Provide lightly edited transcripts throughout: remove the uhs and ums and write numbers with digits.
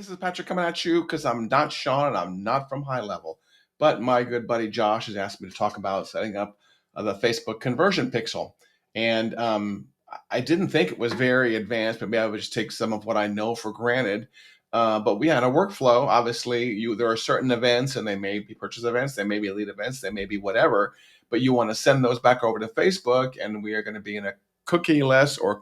This is Patrick coming at you because I'm not Sean and I'm not from High Level. But my good buddy Josh has asked me to talk about setting up the Facebook conversion pixel. And I didn't think it was very advanced, but maybe I would just take some of what I know for granted. But we had a workflow. Obviously, there are certain events, and they may be purchase events, they may be lead events, they may be whatever. But you want to send those back over to Facebook, and we are going to be in a cookie-less or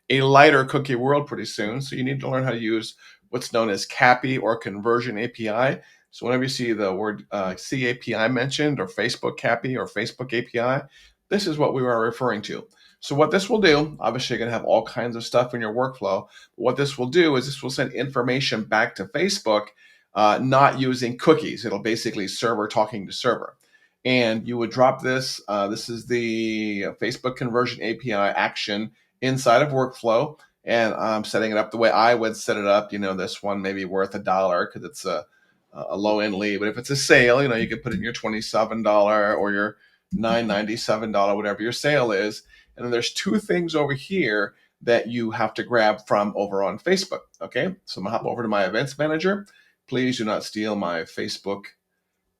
a lighter cookie world pretty soon. So you need to learn how to use what's known as CAPI or Conversion API. So whenever you see the word CAPI mentioned, or Facebook CAPI or Facebook API, this is what we are referring to. So what this will do, obviously you're going to have all kinds of stuff in your workflow. What this will do is this will send information back to Facebook, not using cookies. It'll basically server talking to server. And you would drop this. This is the Facebook Conversion API action inside of workflow. And I'm setting it up the way I would set it up. This one may be worth $1 because it's a low end lead. But if it's a sale, you could put in your $27 or your $9.97, whatever your sale is. And then there's two things over here that you have to grab from over on Facebook. Okay, so I'm gonna hop over to my events manager. Please do not steal my Facebook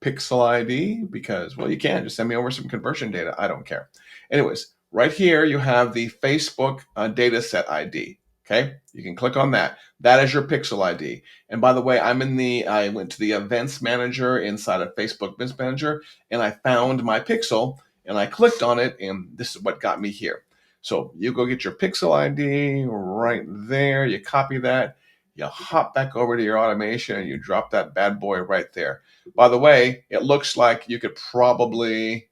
pixel ID because, well, you can just send me over some conversion data. I don't care. Anyways, right here you have the Facebook data set ID. Okay, you can click on that. That is your pixel ID. And by the way, I went to the events manager inside of Facebook Events Manager, and I found my pixel, and I clicked on it, and this is what got me here. So you go get your pixel ID right there. You copy that. You hop back over to your automation, and you drop that bad boy right there. By the way, it looks like you could probably,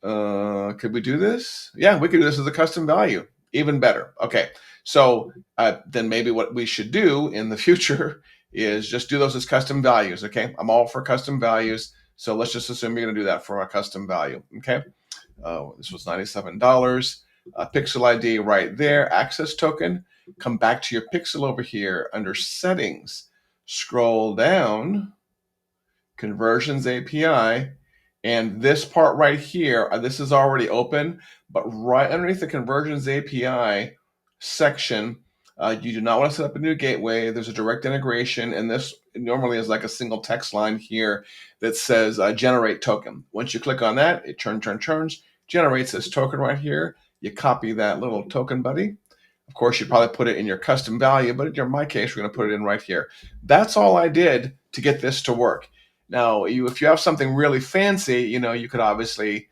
could we do this? Yeah, we could do this as a custom value. Even better. Okay, so then maybe what we should do in the future is just do those as custom values. Okay, I'm all for custom values. So let's just assume you're going to do that for a custom value. Okay, this was $97. Pixel ID right there, access token. Come back to your pixel over here under settings. Scroll down, conversions API, and this part right here, this is already open, but right underneath the conversions API section, you do not want to set up a new gateway. There's a direct integration, and this normally is like a single text line here that says generate token. Once you click on that, it turns, generates this token right here. You copy that little token buddy. Of course, you probably put it in your custom value, but in my case, we're going to put it in right here. That's all I did to get this to work. Now, if you have something really fancy, you could obviously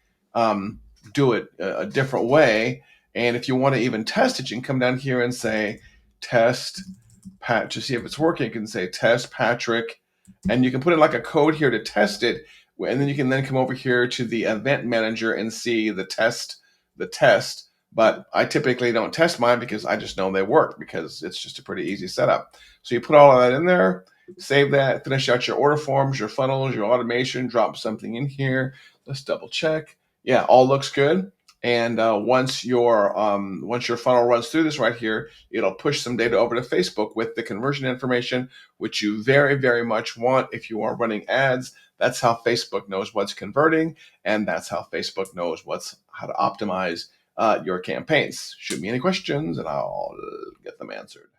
do it a different way. And if you want to even test it, you can come down here and say test Pat to see if it's working. You can say test Patrick, and you can put in like a code here to test it. And then you can then come over here to the event manager and see the test. But I typically don't test mine because I just know they work because it's just a pretty easy setup. So you put all of that in there, save that, finish out your order forms, your funnels, your automation, drop something in here. Let's double check. Yeah, all looks good. And once your funnel runs through this right here, it'll push some data over to Facebook with the conversion information, which you very, very much want if you are running ads. That's how Facebook knows what's converting, and that's how Facebook knows how to optimize your campaigns. Shoot me any questions, and I'll get them answered.